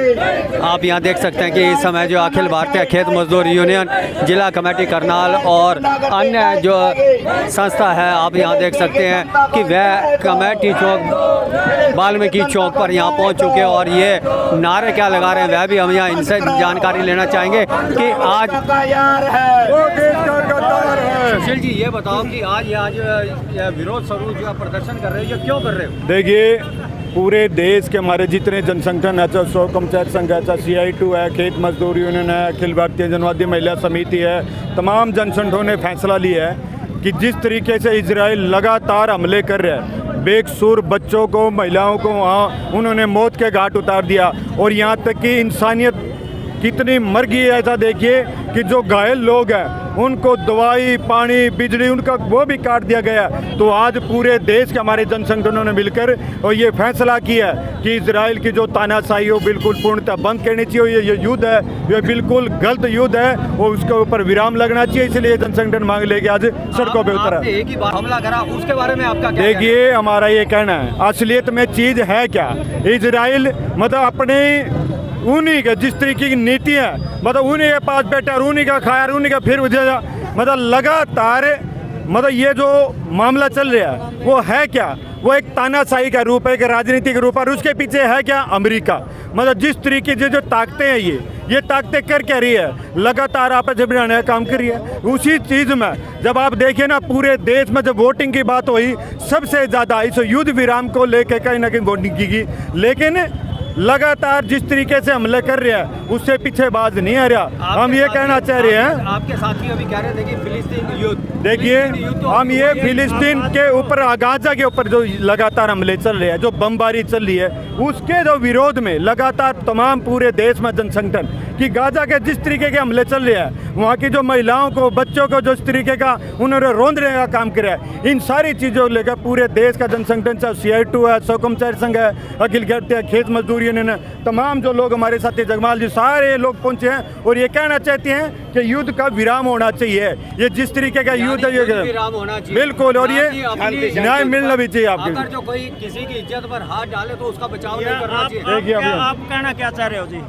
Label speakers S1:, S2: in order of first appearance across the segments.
S1: आप यहाँ देख सकते हैं कि इस समय जो अखिल भारतीय खेत मजदूर यूनियन जिला कमेटी करनाल और अन्य जो संस्था है, आप यहाँ देख सकते हैं कि वह कमेटी चौक वाल्मीकि चौक पर यहाँ पहुँच चुके हैं और ये नारे क्या लगा रहे हैं वह भी हम यहाँ इनसे जानकारी लेना चाहेंगे कि आज सुशील जी ये बताओ कि आज यहाँ जो विरोध स्वरूप जो प्रदर्शन कर रहे हो, ये क्यों कर रहे हो?
S2: देखिए, पूरे देश के हमारे जितने जनसंगठन है, चाहे सौ कर्मचारी संघ है, चाहे CI2 है, खेत मजदूर यूनियन है, अखिल भारतीय जनवादी महिला समिति है, तमाम जनसंगठनों ने फैसला लिया है कि जिस तरीके से इजराइल लगातार हमले कर रहा है, बेकसूर बच्चों को, महिलाओं को वहाँ उन्होंने मौत के घाट उतार दिया और यहाँ तक कि इंसानियत कितनी मर गई है। ऐसा देखिए कि जो घायल लोग हैं उनको दवाई, पानी, बिजली, उनका वो भी काट दिया गया। तो आज पूरे देश के हमारे जनसंगठनों ने मिलकर और ये फैसला किया कि इजराइल की जो तानाशाही हो बिल्कुल पूर्णतः बंद करनी चाहिए। ये युद्ध है, ये बिल्कुल गलत युद्ध है और उसके ऊपर विराम लगना चाहिए। इसलिए जनसंगठन मांग लेके आज सड़कों पर उतरा।
S1: एक ही बार हमला करा, उसके बारे में आपका क्या?
S2: देखिए, हमारा ये कहना है, असलियत में चीज़ है क्या? इजराइल मतलब अपने उन्हीं के जिस तरीके की नीति है, मतलब उन्हीं के पास बैठा और उन्हीं का खाया और उन्हीं का फिर मतलब लगातार मतलब ये जो मामला चल रहा है वो है क्या? वो एक तानाशाही का रूप है, एक राजनीति का रूप है और उसके पीछे है क्या? अमेरिका। मतलब जिस तरीके से जो ताकतें हैं ये ताकतें कर क्या रही है? लगातार आपस में बढ़ाने का काम कर रही है। उसी चीज़ में जब आप देखिए ना, पूरे देश में जब वोटिंग की बात हुई, सबसे ज़्यादा इस युद्ध विराम को लेकर कहीं ना कहीं वोटिंग की गई, लेकिन लगातार जिस तरीके से हमले कर रहे हैं उससे पीछे बाज नहीं आ रहा। हम ये कहना चाह रहे हैं,
S1: आपके साथी अभी कह रहे थे कि फिलिस्तीन युद्ध,
S2: देखिए हम ये फिलिस्तीन के ऊपर, गाजा के ऊपर जो लगातार हमले चल रहे हैं, जो बमबारी चल रही है, उसके जो विरोध में लगातार तमाम पूरे देश में जनसंगठन कि गाजा के जिस तरीके के हमले चल रहे हैं, वहाँ की जो महिलाओं को, बच्चों को जो इस तरीके का उन्होंने रोंदने का काम किया है, इन सारी चीज़ों को लेकर पूरे देश का जनसंगठन, चाहे CI2 है, सौ कर्मचारी संघ है, अखिल भारतीय खेत मजदूर यूनियन है, तमाम जो लोग हमारे साथी जगमाल जी, सारे लोग पहुंचे हैं और ये कहना चाहते हैं कि युद्ध का विराम होना चाहिए। ये जिस तरीके का युद्ध है ये
S1: विराम होना चाहिए
S2: बिल्कुल, और ये न्याय मिलना भी चाहिए। आपके
S1: अगर जो कोई किसी की इज्जत पर हाथ डाले तो उसका बचाव नहीं करना चाहिए।
S2: देखिए
S3: आप कहना क्या चाह रहे हो जी?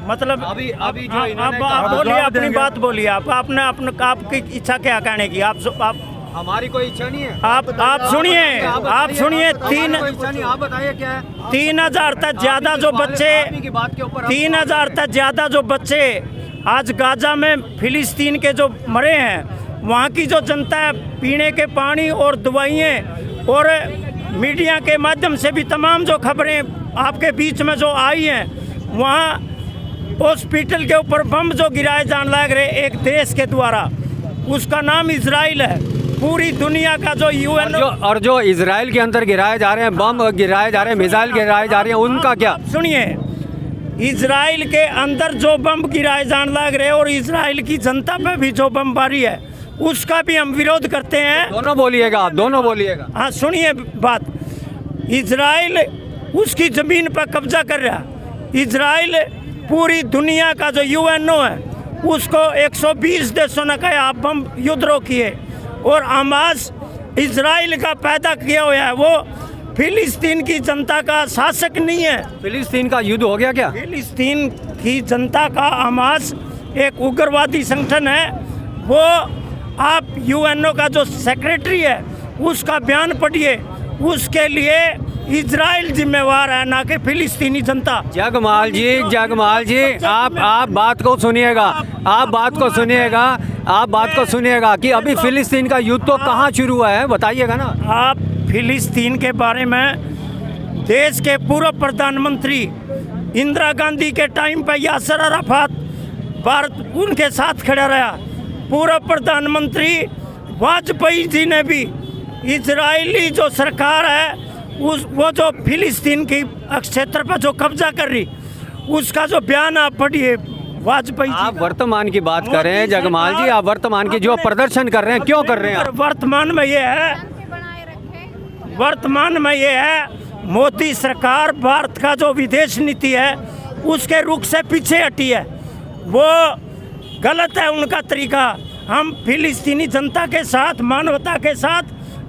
S3: मतलब
S1: अभी जो
S3: आप
S1: इन्होंने
S3: बोलिए, अपनी बात बोलिए। आपने आपकी इच्छा क्या कहने की? आप
S1: हमारी कोई इच्छा नहीं है।
S3: आप सुनिए, आप सुनिए।
S1: आप बताइए क्या है?
S3: 3000 तक ज्यादा जो बच्चे, 3000 तक ज्यादा जो बच्चे आज गाजा में फिलिस्तीन के जो मरे हैं, वहाँ की जो जनता है, पीने के पानी और दवाइयाँ और मीडिया के माध्यम से भी तमाम जो खबरें आपके बीच में जो आई हैं, वहाँ हॉस्पिटल के ऊपर बम जो गिराए जाने लग रहे एक देश के द्वारा, उसका नाम इजराइल है। पूरी दुनिया का जो UN
S1: और जो इजराइल के अंदर गिराए जा रहे हैं, बम गिराए जा रहे हैं, मिसाइल गिराए जा रहे हैं, उनका क्या?
S3: सुनिए, इजराइल के अंदर जो बम गिराए जाने लग रहे और इजराइल की जनता पे भी जो बमबारी है, उसका भी हम विरोध करते हैं।
S1: दोनों बोलिएगा, आप दोनों बोलिएगा।
S3: हाँ सुनिए बात, इजराइल उसकी ज़मीन पर कब्जा कर रहा है। इजराइल पूरी दुनिया का जो UNO है उसको 120 देशों ने कहा आप बम युद्ध रोकिए, और हमास इजराइल का पैदा किया हुआ है, वो फिलिस्तीन की जनता का शासक नहीं है।
S1: फिलिस्तीन का युद्ध हो गया क्या?
S3: फिलिस्तीन की जनता का हमास एक उग्रवादी संगठन है। वो आप UNO का जो सेक्रेटरी है उसका बयान पढ़िए, उसके लिए इजराइल जिम्मेवार है, ना कि फिलिस्तीनी जनता।
S1: जगमाल जी आप बात को सुनिएगा, आप बात को सुनिएगा कि अभी फिलिस्तीन का युद्ध तो कहाँ शुरू हुआ है, बताइएगा ना।
S3: आप फिलिस्तीन के बारे में देश के पूर्व प्रधानमंत्री इंदिरा गांधी के टाइम पर यासर अराफात भारत उनके साथ खड़ा रहा। पूर्व प्रधानमंत्री वाजपेयी जी ने भी इजरायली जो सरकार है वो जो फिलिस्तीन की क्षेत्र पर जो कब्जा कर रही, उसका जो बयान आप पढ़िए वाजपेयी जी।
S1: आप वर्तमान की बात कर रहे हैं जगमाल जी, आप वर्तमान की जो प्रदर्शन कर रहे हैं क्यों कर रहे हैं?
S3: वर्तमान में ये है मोदी सरकार भारत का जो विदेश नीति है उसके रुख से पीछे हटी है। वो गलत है उनका तरीका। हम फिलिस्तीनी जनता के साथ, मानवता के साथ,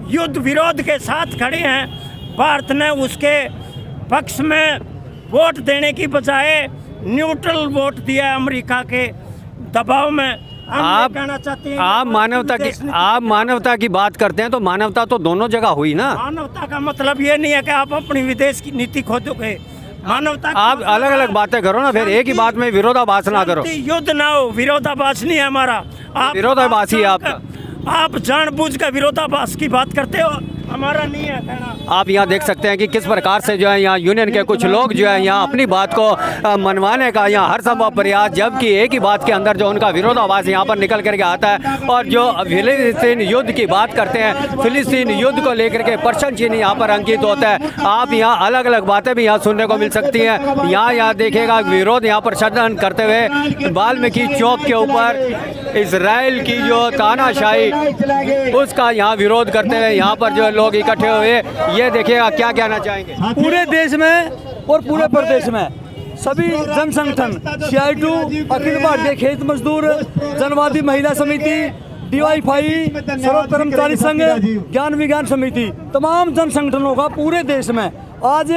S3: युद्ध विरोध के साथ खड़े हैं। भारत ने उसके पक्ष में वोट देने की बजाय न्यूट्रल वोट दिया है अमेरिका के दबाव में। हम ये
S1: आप
S3: कहना चाहते हैं
S1: आप मानवता की बात करते हैं तो मानवता तो दोनों जगह हुई ना।
S3: मानवता का मतलब ये नहीं है कि आप अपनी विदेश की नीति खोदोगे। मानवता
S1: आप अलग अलग बातें करो ना, फिर एक ही बात में विरोधाभास ना करो।
S3: युद्ध ना हो, विरोधाभास नहीं है हमारा। आप
S1: विरोधाभास ही है आपका।
S3: आप जानबूझ कर विरोधाभास की बात करते हो, हमारा नहीं है कहना।
S1: आप यहाँ देख सकते हैं कि किस प्रकार से जो है यहाँ यूनियन के कुछ लोग जो है यहाँ अपनी बात को मनवाने का यहाँ हर संभव प्रयास, जबकि एक ही बात के अंदर जो उनका विरोधाभास यहाँ पर निकल करके आता है। और जो फिलिस्तीन युद्ध की बात करते हैं, फिलिस्तीन युद्ध को लेकर के प्रश्न चिन्ह यहाँ पर अंकित होता है। आप यहाँ अलग अलग बातें भी यहाँ सुनने को मिल सकती हैं। यहाँ देखिएगा विरोध यहाँ पर प्रदर्शन करते हुए वाल्मीकि चौक के ऊपर इजराइल की जो तानाशाही उसका यहाँ विरोध करते हुए यहाँ पर जो लोग इकट्ठे हुए, ये देखिएगा क्या कहना चाहेंगे।
S4: पूरे देश में और पूरे प्रदेश में सभी जन संगठन CI2, अखिल भारतीय खेत मजदूर, जनवादी महिला समिति, DYFI, सर्व कर्मचारी संघ, ज्ञान विज्ञान समिति, तमाम जन संगठनों का पूरे देश में आज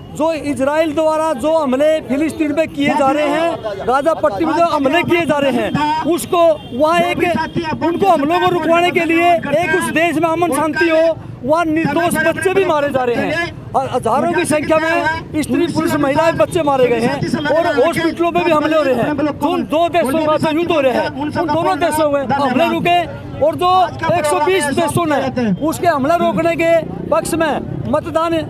S4: जो इजराइल द्वारा जो हमले फिलिस्तीन पे किए जा रहे हैं, गाजा पट्टी में जो हमले किए जा रहे हैं, उसको वहाँ एक उनको हमलों को रुकवाने के लिए एक उस देश में अमन शांति हो, वहाँ निर्दोष बच्चे भी मारे जा रहे हैं और हजारों की संख्या में स्त्री पुरुष महिलाएं बच्चे मारे गए हैं और हॉस्पिटलों में भी हमले हो रहे हैं। उन दो देशों का जो युद्ध हो रहे हैं, उन दोनों देशों में हमले रुके और जो 120 देशों ने उसके हमला रोकने के पक्ष में मतदान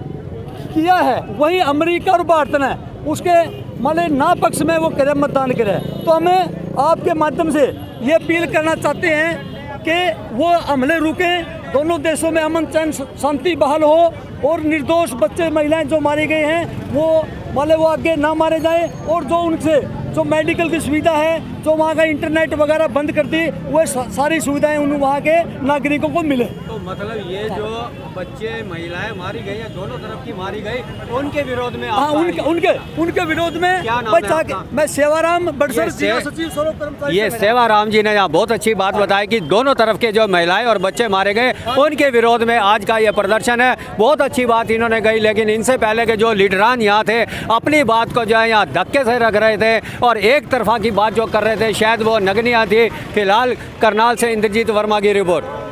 S4: किया है, वही अमेरिका और भारत ने उसके माने ना पक्ष में वो करे मतदान करे। तो हमें आपके माध्यम से ये अपील करना चाहते हैं कि वो हमले रुकें, दोनों देशों में अमन चैन शांति बहाल हो और निर्दोष बच्चे महिलाएं जो मारे गए हैं वो माने वो आगे ना मारे जाए और जो उनसे जो मेडिकल की सुविधा है, जो वहाँ का इंटरनेट वगैरह बंद कर दी, वो सारी सुविधाएं उन वहाँ के नागरिकों को मिले।
S1: तो मतलब ये जो बच्चे महिलाएं मारी गई हैं, दोनों तरफ की मारी गई, उनके विरोध में
S4: हाँ, उनके विरोध में
S1: क्या नाम है आपका?
S4: मैं सेवाराम बड़सर जिला सचिव सर्व कर्मचारी।
S1: ये सेवाराम जी ने यहाँ बहुत अच्छी बात बताई कि दोनों तरफ के जो महिलाएं और बच्चे मारे गए उनके विरोध में आज का ये प्रदर्शन है। बहुत अच्छी बात इन्होंने कही, लेकिन इनसे पहले के जो लीडरान यहाँ थे अपनी बात को जो है यहाँ धक्के से रख रहे थे और एक तरफा की बात जो कर रहे थे, शायद वो नगनिया थी। फिलहाल करनाल से इंद्रजीत वर्मा की रिपोर्ट।